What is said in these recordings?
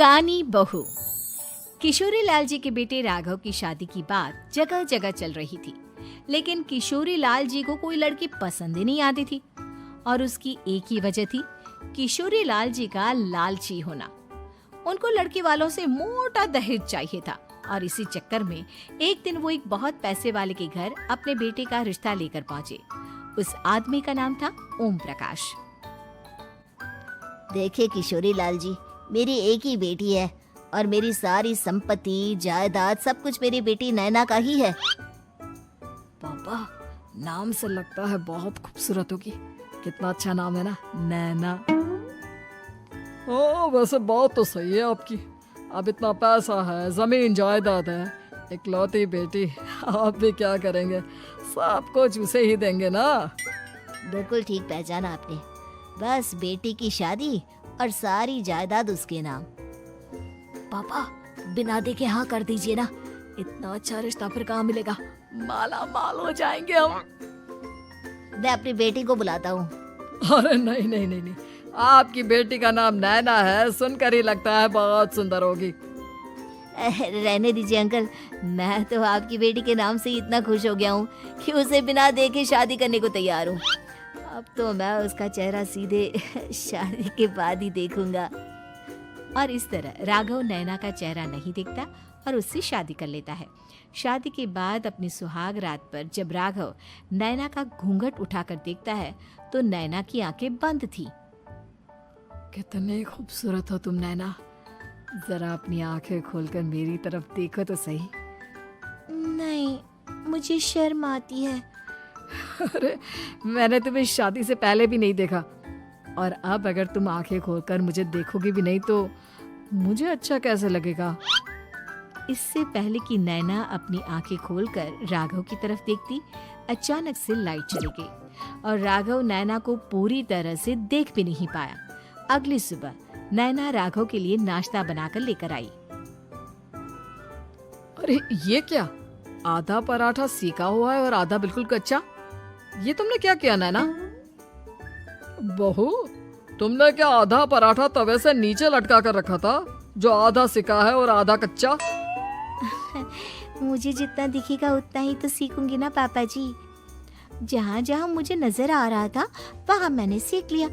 कानी बहू। किशोरी लाल जी के बेटे राघव की शादी की बात जगह जगह चल रही थी, लेकिन किशोरी लाल जी को कोई लड़की पसंद ही नहीं आती थी। और उसकी एक ही वजह थी, किशोरी लाल जी का लालची होना। उनको लड़की वालों से मोटा दहेज चाहिए था और इसी चक्कर में एक दिन वो एक बहुत पैसे वाले के घर अपने बेटे का रिश्ता लेकर पहुंचे। उस आदमी का नाम था ओम प्रकाश। देखिए किशोरी लाल जी, मेरी एक ही बेटी है और मेरी सारी संपत्ति जायदाद सब कुछ मेरी बेटी नैना का ही है। पापा, नाम से लगता है बहुत खूबसूरत होगी। कितना अच्छा नाम है ना, नैना। हाँ, वैसे बात तो सही है आपकी। अब इतना पैसा है, जमीन जायदाद है, इकलौती बेटी, आप भी क्या करेंगे? सब कुछ उसे ही देंगे ना। बिल्कुल ठीक पहचाना आपने। बस बेटी की शादी और सारी जायदाद उसके नाम। पापा, बिना देखे हाँ कर दीजिए ना। इतना अच्छा रिश्ता फिर कहाँ मिलेगा? माला माल हो जाएंगे हम। मैं अपनी बेटी को बुलाता हूँ। अरे नहीं नहीं नहीं नहीं, आपकी बेटी का नाम नैना है, सुनकर ही लगता है बहुत सुंदर होगी। रहने दीजिए अंकल, मैं तो आपकी बेटी के नाम से ही इतना खुश हो गया हूँ कि उसे बिना देखे शादी करने को तैयार हूँ। अब तो मैं उसका चेहरा सीधे शादी के बाद ही देखूंगा। और इस तरह राघव नैना का चेहरा नहीं देखता और उससे शादी कर लेता है। शादी के बाद अपनी सुहाग रात पर जब राघव नैना का घूंघट उठाकर देखता है तो नैना की आंखें बंद थी। कितने खूबसूरत हो तुम नैना, जरा अपनी आंखें खोलकर मेरी तरफ देखो तो सही। नहीं, मुझे शर्म आती है। अरे, मैंने तुम्हें शादी से पहले भी नहीं देखा, और अब अगर तुम आंखें खोलकर मुझे देखोगी भी नहीं तो मुझे अच्छा कैसे लगेगा? इससे पहले कि नैना अपनी आंखें खोलकर राघव की तरफ देखती, अचानक से लाइट चली गई और राघव नैना को पूरी तरह से देख भी नहीं पाया। अगली सुबह नैना राघव के लिए नाश्ता बनाकर लेकर आई। अरे ये क्या, आधा पराठा सेका हुआ है और आधा बिल्कुल कच्चा। ये तुमने क्या किया नैना? बहू, तुमने क्या आधा पराठा तवे से नीचे लटका कर रखा था, जो आधा सेका है और आधा कच्चा? मुझे जितना दिखेगा उतना ही तो सीखूंगी ना पापा जी। जहाँ जहाँ मुझे नजर आ रहा था वहाँ मैंने सीख लिया,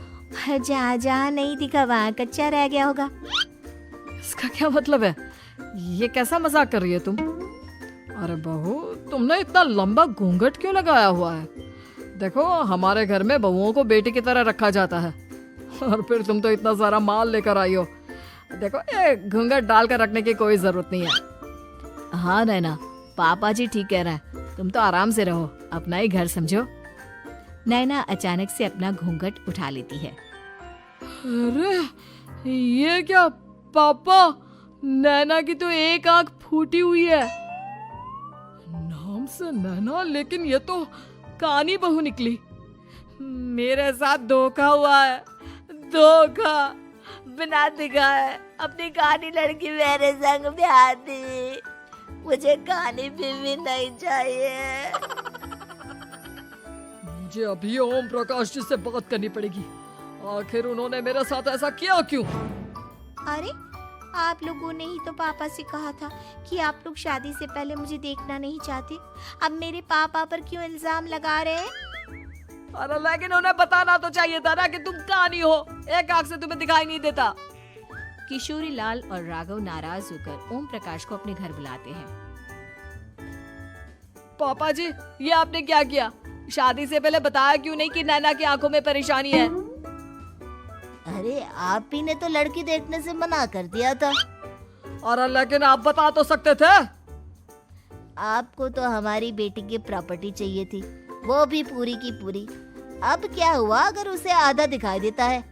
जहाँ जहाँ नहीं दिखा वहाँ कच्चा रह गया होगा। इसका क्या मतलब है? ये कैसा मजाक कर रही है तुम? अरे बहू, तुमने इतना लंबा घूंघट क्यों लगाया हुआ है? देखो, हमारे घर में बहुओं को बेटी की तरह रखा जाता है, और फिर तुम तो इतना सारा माल लेकर आई हो। देखो, ये घूंघट डालकर रखने की कोई जरूरत नहीं है। हाँ नैना, पापा जी ठीक कह रहा है, तुम तो आराम से रहो, अपना ही घर समझो। नैना अचानक से अपना घूंघट उठा लेती है। अरे ये क्या पापा, नैना की तो एक आंख फूटी हुई है। नाम से नैना, लेकिन ये तो कानी बहू निकली। मेरे साथ धोखा हुआ है, धोखा। बिना दिखाए अपनी कानी लड़की मेरे संग ब्याह दी। मुझे कानी बीवी नहीं चाहिए। मुझे अभी ओम प्रकाश जी से बात करनी पड़ेगी। आखिर उन्होंने मेरे साथ ऐसा किया क्यों? अरे, आप लोगों ने ही तो पापा से कहा था कि आप लोग शादी से पहले मुझे देखना नहीं चाहते। अब मेरे पापा पर क्यों इल्जाम लगा रहे हैं? अरे लेकिन उन्हें बताना तो चाहिए था ना कि तुम कानी हो, एक आंख से तुम्हें दिखाई नहीं देता। किशोरी लाल और राघव नाराज होकर ओम प्रकाश को अपने घर बुलाते हैं। पापा जी, ये आपने क्या किया? शादी से पहले बताया क्यों नहीं कि नैना की आंखों में परेशानी है? अरे, आप ही ने तो लड़की देखने से मना कर दिया था। और लेकिन आप बता तो सकते थे। आपको तो हमारी बेटी की प्रॉपर्टी चाहिए थी, वो भी पूरी की पूरी। अब क्या हुआ अगर उसे आधा दिखाई देता है?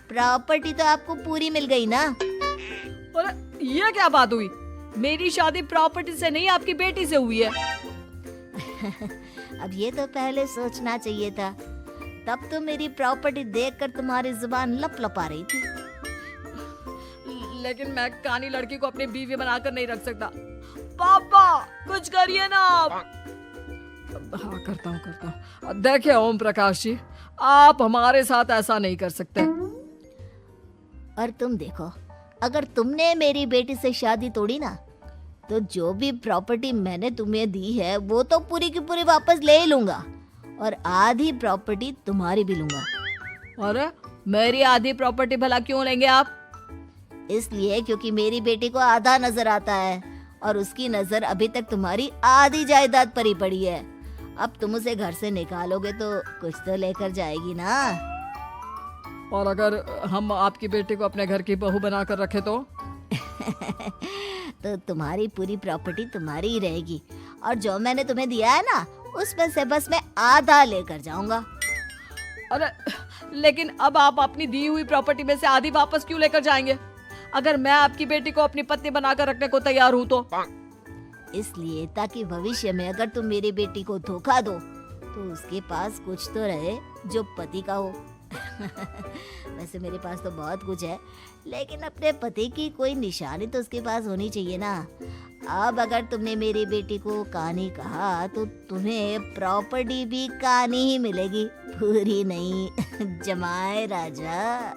प्रॉपर्टी तो आपको पूरी मिल गई ना। अरे ये क्या बात हुई? मेरी शादी प्रॉपर्टी से नहीं, आपकी बेटी से हुई है। अब ये तो पहले सोचना चाहिए था, तब तो मेरी प्रॉपर्टी देखकर तुम्हारी जुबान लप लपा रही थी। लेकिन मैं कानी लड़की को अपनी बीवी बनाकर नहीं रख सकता। पापा, कुछ करिए ना आप। हाँ, करता हूँ। देखिए ओम प्रकाश जी, आप हमारे साथ ऐसा नहीं कर सकते। और तुम देखो, अगर तुमने मेरी बेटी से शादी तोड़ी ना, तो जो भी प्रॉपर्टी मैंने तुम्हें दी है वो तो पूरी की पूरी वापस ले ही लूंगा और आधी प्रॉपर्टी तुम्हारी भी लूंगा। अरे मेरी आधी प्रॉपर्टी भला क्यों लेंगे आप? इसलिए क्योंकि मेरी बेटी को आधा नजर आता है और उसकी नजर अभी तक तुम्हारी आधी जायदाद पर ही पड़ी है। अब तुम उसे घर से निकालोगे तो कुछ तो लेकर जाएगी ना। और अगर हम आपकी बेटी को अपने घर की बहू बनाकर रखे तो? तो तुम्हारी पूरी प्रॉपर्टी तुम्हारी ही रहेगी और जो मैंने तुम्हें दिया है ना, उसमें से बस मैं आधा लेकर जाऊंगा। अरे लेकिन अब आप अपनी दी हुई प्रॉपर्टी में से आधी वापस क्यों लेकर जाएंगे? अगर मैं आपकी बेटी को अपनी पत्नी बनाकर रखने को तैयार हूँ तो? इसलिए ताकि भविष्य में अगर तुम मेरी बेटी को धोखा दो तो उसके पास कुछ तो रहे जो पति का हो। वैसे मेरे पास तो बहुत कुछ है, लेकिन अपने पति की कोई निशानी तो उसके पास होनी चाहिए ना। अब अगर तुमने मेरी बेटी को कानी कहा तो तुम्हें प्रॉपर्टी भी कानी ही मिलेगी, पूरी नहीं। जमाए राजा।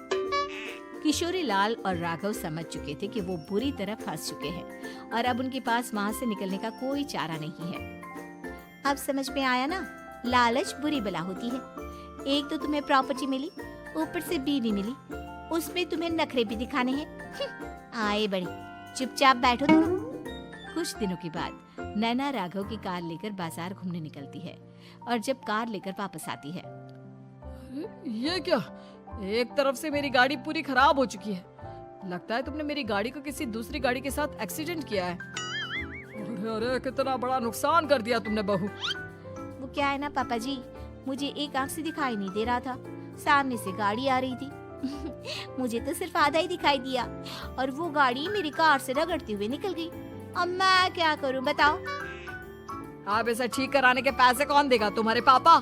किशोरी लाल और राघव समझ चुके थे कि वो बुरी तरह फंस चुके हैं और अब उनके पास वहां से निकलने का कोई चारा नहीं है। अब समझ में आया ना, लालच बुरी बला होती है। एक तो तुम्हें प्रॉपर्टी मिली, ऊपर से बीवी मिली, उसमें तुम्हें नखरे भी दिखाने हैं। आए बड़े, चुपचाप बैठो तुम। कुछ दिनों के बाद नैना राघव की कार लेकर बाजार घूमने निकलती है और जब कार लेकर वापस आती है, ये क्या? एक तरफ से मेरी गाड़ी पूरी खराब हो चुकी है। लगता है तुमने मेरी गाड़ी को किसी दूसरी गाड़ी के साथ एक्सीडेंट किया है। अरे अरे कितना बड़ा नुकसान कर दिया तुमने बहू। वो क्या है ना पापा जी, मुझे एक आंख से दिखाई नहीं दे रहा था, सामने से गाड़ी आ रही थी। मुझे तो सिर्फ आधा ही दिखाई दिया और वो गाड़ी मेरी कार से रगड़ते हुए निकल गई। अब मैं क्या करूं बताओ? आप इसे ठीक कराने के पैसे कौन देगा? तुम्हारे पापा?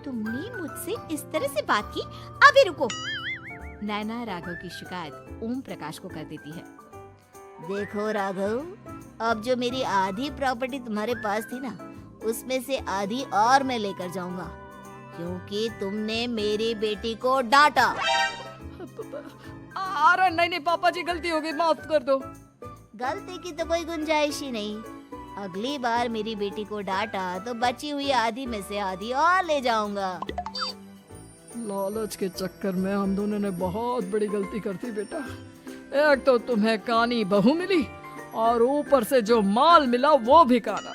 तुमने मुझसे इस तरह से बात की? अभी रुको। नैना राघव की शिकायत ओम प्रकाश को कर देती है। देखो राघव, अब जो मेरी आधी प्रॉपर्टी तुम्हारे पास थी ना, उसमें से आधी और मैं लेकर जाऊंगा, क्योंकि तुमने मेरी बेटी को डांटा। अरे नहीं नहीं पापा जी, गलती हो गई, माफ कर दो। गलती की तो कोई गुंजाइश ही नहीं। अगली बार मेरी बेटी को डांटा तो बची हुई आधी में से आधी और ले जाऊंगा। लालच के चक्कर में हम दोनों ने बहुत बड़ी गलती कर दी बेटा। एक तो तुम्हें कानी बहू मिली और ऊपर से जो माल मिला वो भी काना।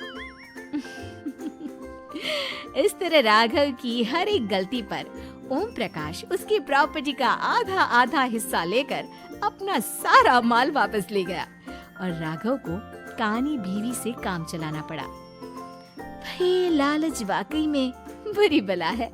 इस तरह राघव की हर एक गलती पर ओम प्रकाश उसकी प्रॉपर्टी का आधा आधा हिस्सा लेकर अपना सारा माल वापस ले गया और राघव को कानी बीवी से काम चलाना पड़ा। भाई लालच वाकई में बुरी बला है।